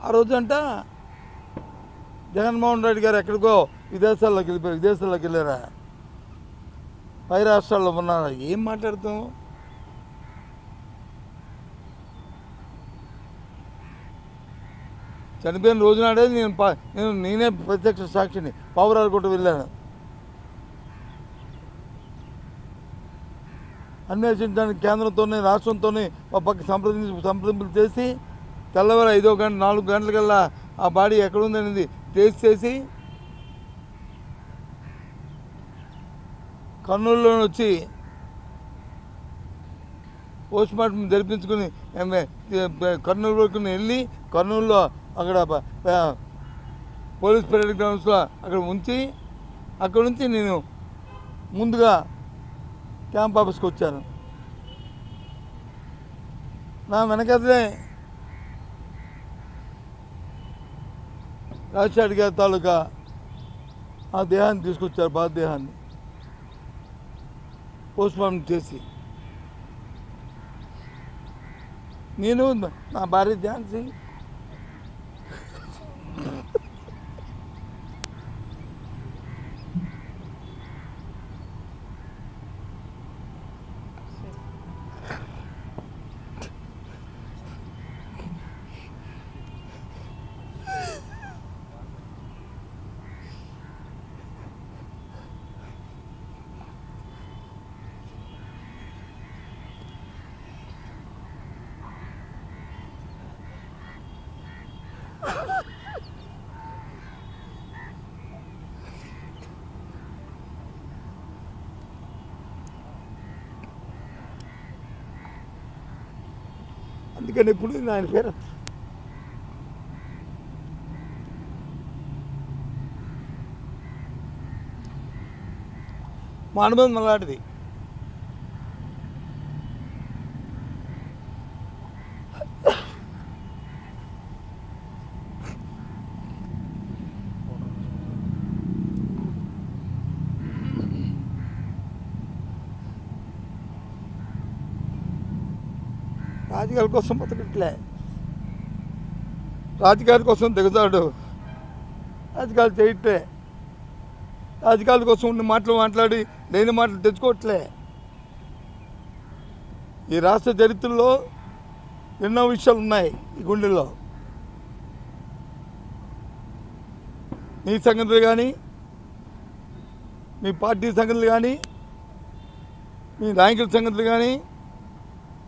ఆ రోజంట జగన్మోహన్ రెడ్డి గారు ఎక్కడికో విదేశాల్లోకి వెళ్ళారా, పై రాష్ట్రాల్లో ఉన్నారా? ఏం మాట్లాడుతాం? చనిపోయిన రోజునాడే నేనే ప్రత్యక్ష సాక్షిని పావురాలు కొట్టు వెళ్ళాను అన్వేషించడానికి. కేంద్రంతోనే రాష్ట్రంతోనే ఒక పక్క సంప్రదింపులు చేసి తెల్లవారు 5 గంట 4 గంటలకల్లా ఆ బాడీ ఎక్కడుందనేది టేస్ట్ చేసి కర్నూలులో వచ్చి పోస్ట్ మార్టం జరిపించుకుని కర్నూలు వరకు వెళ్ళి కర్నూలులో అక్కడ పోలీస్ పరేడ్ గ్రౌండ్స్లో అక్కడ ఉంచి అక్కడ నుంచి నేను ముందుగా క్యాంప్ ఆఫీస్కి వచ్చాను. నా వెనకదే రాజశేఖర్ గారి తాలూకా ఆ దేహాన్ని తీసుకొచ్చారు, బాధదేహాన్ని పోస్ట్ మార్టం చేసి. నేను నా భార్య ఝాన్సీ అందుకని ఇప్పుడు ఆయన పేరు మా అనుబంధం అలాంటిది. రాజకీయాల కోసం బతకట్లే, రాజకీయాల కోసం దిగుతాడు, రాజకీయాలు చేయట్లే, రాజకీయాల కోసం ఉన్న మాటలు మాట్లాడి లేని మాటలు తెచ్చుకోవట్లే. ఈ రాష్ట్ర చరిత్రలో ఎన్నో విషయాలు ఉన్నాయి ఈ గుండెల్లో. నీ సంగతులు కానీ, మీ పార్టీ సంగతులు కానీ, మీ నాయకుల సంగతులు కానీ,